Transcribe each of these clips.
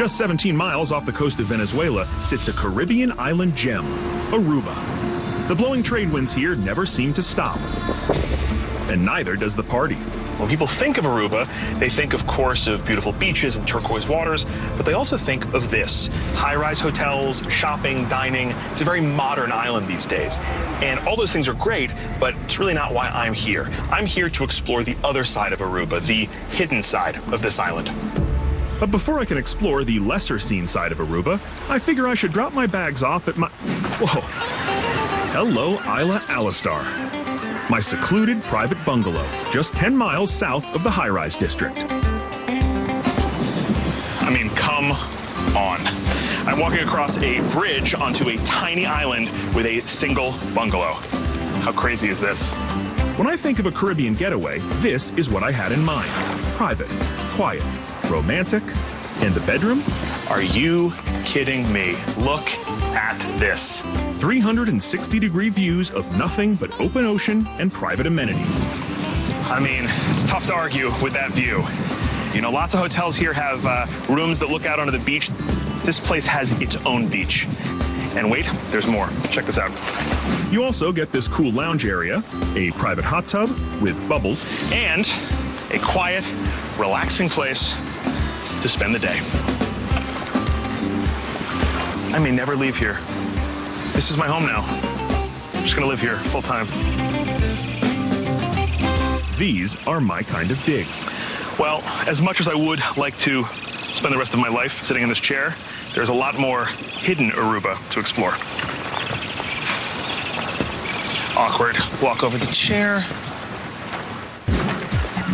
Just 17 miles off the coast of Venezuela sits a Caribbean island gem, Aruba. The blowing trade winds here never seem to stop. And neither does the party. When people think of Aruba, they think, of course, of beautiful beaches and turquoise waters, but they also think of this. High-rise hotels, shopping, dining. It's a very modern island these days. And all those things are great, but it's really not why I'm here. I'm here to explore the other side of Aruba, the hidden side of this island. But before I can explore the lesser-seen side of Aruba, I figure I should drop my bags off at my... Whoa. Hello, Isla Alistar. My secluded private bungalow, just 10 miles south of the high-rise district. I mean, come on. I'm walking across a bridge onto a tiny island with a single bungalow. How crazy is this? When I think of a Caribbean getaway, this is what I had in mind. Private, quiet, romantic, and the bedroom? Are you kidding me? Look at this. 360-degree views of nothing but open ocean and private amenities. I mean, it's tough to argue with that view. You know, lots of hotels here have rooms that look out onto the beach. This place has its own beach. And wait, there's more. Check this out. You also get this cool lounge area, a private hot tub with bubbles, and a quiet, relaxing place to spend the day. I may never leave here. This is my home now. I'm just gonna live here full time. These are my kind of digs. Well, as much as I would like to spend the rest of my life sitting in this chair, there's a lot more hidden Aruba to explore. Awkward. Walk over the chair.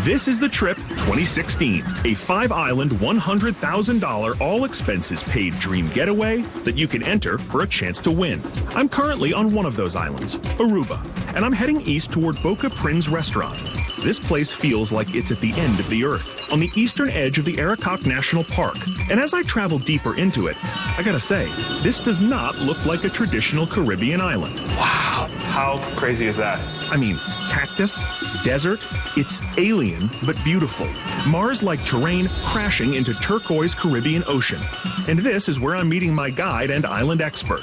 This is the Trip 2016, a 5-island, $100,000 all-expenses-paid dream getaway that you can enter for a chance to win. I'm currently on one of those islands, Aruba, and I'm heading east toward Boca Prince Restaurant. This place feels like it's at the end of the earth, on the eastern edge of the Aracac National Park. And as I travel deeper into it, I gotta say, this does not look like a traditional Caribbean island. Wow, how crazy is that? I mean, cactus, desert, it's alien but beautiful. Mars-like terrain crashing into turquoise Caribbean Ocean. And this is where I'm meeting my guide and island expert.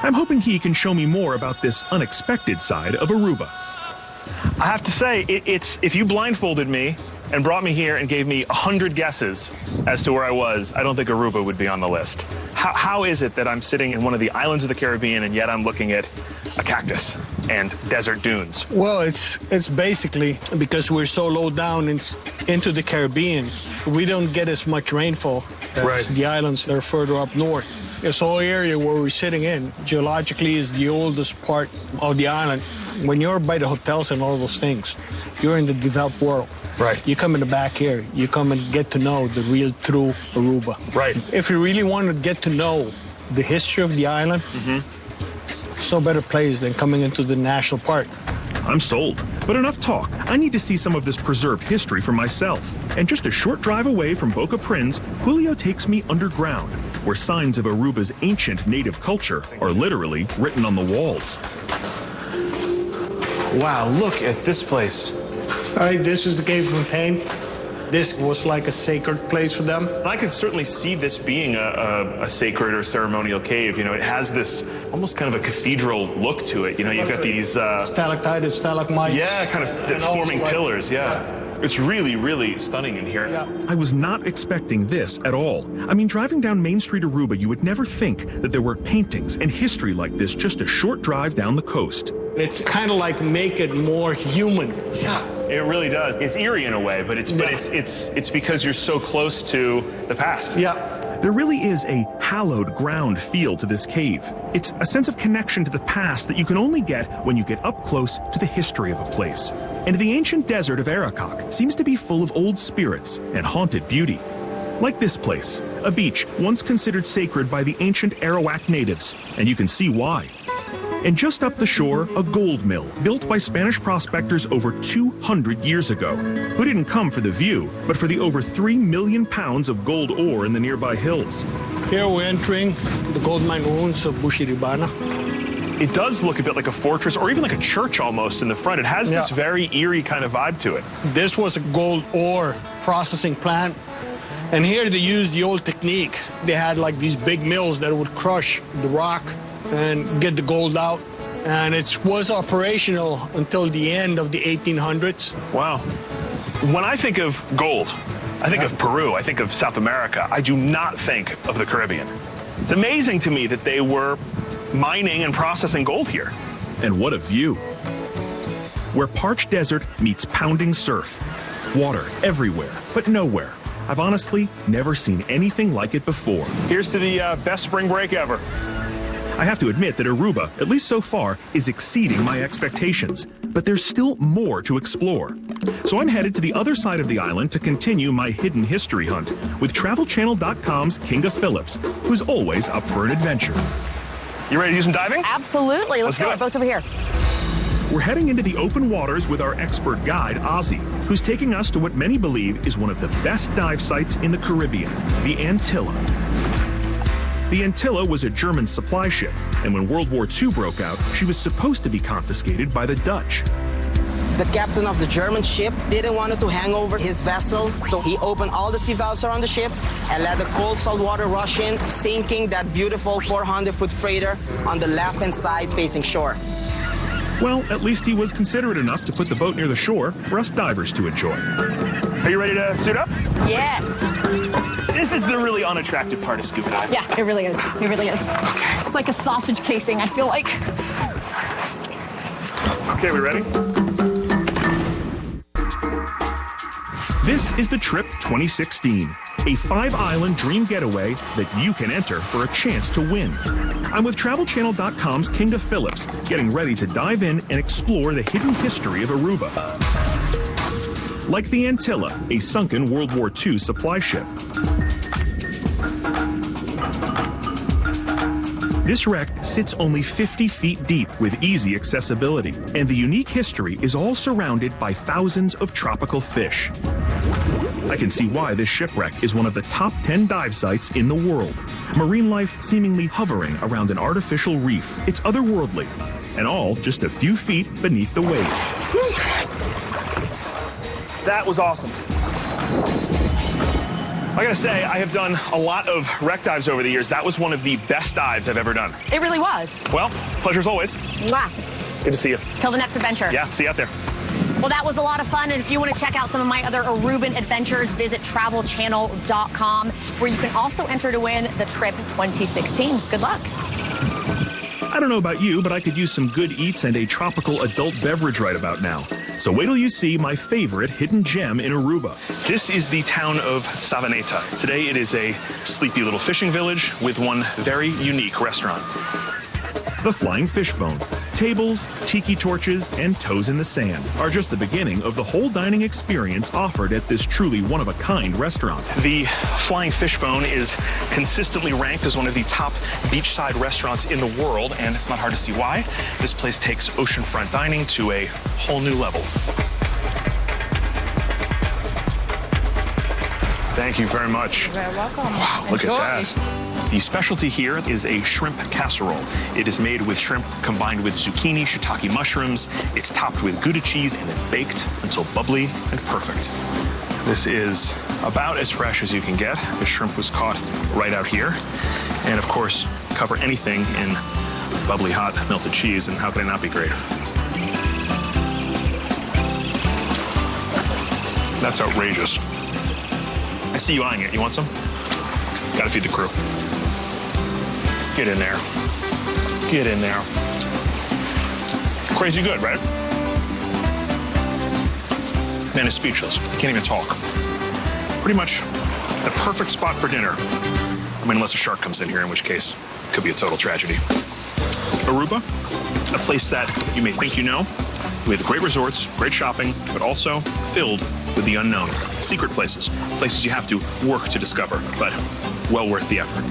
I'm hoping he can show me more about this unexpected side of Aruba. I have to say, if you blindfolded me and brought me here and gave me 100 guesses as to where I was, I don't think Aruba would be on the list. How is it that I'm sitting in one of the islands of the Caribbean and yet I'm looking at a cactus and desert dunes? Well, it's basically because we're so low down into the Caribbean, we don't get as much rainfall as the islands that are further up north. This whole area where we're sitting in, geologically, is the oldest part of the island. When you're by the hotels and all those things, you're in the developed world. Right. You come in the back here, you come and get to know the real, true Aruba. Right. If you really want to get to know the history of the island, it's no better place than coming into the national park. I'm sold. But enough talk. I need to see some of this preserved history for myself. And just a short drive away from Boca Prince, Julio takes me underground, where signs of Aruba's ancient native culture are literally written on the walls. Wow, look at this place. All right, this is the Cave Fontaine. This was like a sacred place for them. I could certainly see this being a sacred or ceremonial cave. You know, it has this almost kind of a cathedral look to it. You know, you've got these... stalactites, stalagmites. Yeah, kind of forming pillars, It's really, really stunning in here. Yeah. I was not expecting this at all. I mean, driving down Main Street Aruba, you would never think that there were paintings and history like this just a short drive down the coast. It's kind of like make it more human. Yeah, it really does. It's eerie in a way, but it's because you're so close to the past. Yeah. There really is a hallowed ground feel to this cave. It's a sense of connection to the past that you can only get when you get up close to the history of a place. And the ancient desert of Aracac seems to be full of old spirits and haunted beauty. Like this place, a beach once considered sacred by the ancient Arawak natives, and you can see why. And just up the shore, a gold mill built by Spanish prospectors over 200 years ago, who didn't come for the view, but for the over 3 million pounds of gold ore in the nearby hills. Here we're entering the gold mine ruins of Bushiribana. It does look a bit like a fortress or even like a church almost in the front. It has this very eerie kind of vibe to it. This was a gold ore processing plant, And here they used the old technique. They had like these big mills that would crush the rock and get the gold out. And it was operational until the end of the 1800s. Wow. When I think of gold, I think of Peru, I think of South America. I do not think of the Caribbean. It's amazing to me that they were mining and processing gold here. And what a view. Where parched desert meets pounding surf. Water everywhere, but nowhere. I've honestly never seen anything like it before. Here's to the best spring break ever. I have to admit that Aruba, at least so far, is exceeding my expectations. But there's still more to explore. So I'm headed to the other side of the island to continue my hidden history hunt with TravelChannel.com's Kinga Phillips, who's always up for an adventure. You ready to do some diving? Absolutely. Let's go. Our boat's over here. We're heading into the open waters with our expert guide, Ozzy, who's taking us to what many believe is one of the best dive sites in the Caribbean, the Antilla. The Antilla was a German supply ship, and when World War II broke out, she was supposed to be confiscated by the Dutch. The captain of the German ship didn't want it to hang over his vessel, so he opened all the sea valves around the ship and let the cold salt water rush in, sinking that beautiful 400-foot freighter on the left-hand side facing shore. Well, at least he was considerate enough to put the boat near the shore for us divers to enjoy. Are you ready to suit up? Yes. This is the really unattractive part of scuba diving. Yeah, it really is. It really is. Okay. It's like a sausage casing, I feel like. Okay, we ready? This is the Trip 2016, a 5-island dream getaway that you can enter for a chance to win. I'm with TravelChannel.com's Kinga Phillips, getting ready to dive in and explore the hidden history of Aruba. Like the Antilla, a sunken World War II supply ship. This wreck sits only 50 feet deep with easy accessibility, and the unique history is all surrounded by thousands of tropical fish. I can see why this shipwreck is one of the top 10 dive sites in the world. Marine life seemingly hovering around an artificial reef. It's otherworldly, and all just a few feet beneath the waves. That was awesome. I gotta say, I have done a lot of wreck dives over the years. That was one of the best dives I've ever done. It really was. Well, pleasure as always. Mwah. Good to see you. Till the next adventure. Yeah, see you out there. Well, that was a lot of fun. And if you want to check out some of my other Aruban adventures, visit TravelChannel.com, where you can also enter to win the Trip 2016. Good luck. I don't know about you, but I could use some good eats and a tropical adult beverage right about now. So wait till you see my favorite hidden gem in Aruba. This is the town of Savaneta. Today it is a sleepy little fishing village with one very unique restaurant. The Flying Fishbone. Tables, tiki torches, and toes in the sand are just the beginning of the whole dining experience offered at this truly one-of-a-kind restaurant. The Flying Fishbone is consistently ranked as one of the top beachside restaurants in the world, and it's not hard to see why. This place takes oceanfront dining to a whole new level. Thank you very much. You're very welcome. Wow, look at that. The specialty here is a shrimp casserole. It is made with shrimp combined with zucchini, shiitake mushrooms. It's topped with Gouda cheese and then baked until bubbly and perfect. This is about as fresh as you can get. The shrimp was caught right out here. And of course, cover anything in bubbly hot melted cheese, and how can it not be great? That's outrageous. I see you eyeing it. You want some? Gotta feed the crew. Get in there. Get in there. Crazy good, right? Man is speechless. He can't even talk. Pretty much the perfect spot for dinner. I mean, unless a shark comes in here, in which case it could be a total tragedy. Aruba, a place that you may think you know, with great resorts, great shopping, but also filled with the unknown. Secret places, places you have to work to discover, but well worth the effort.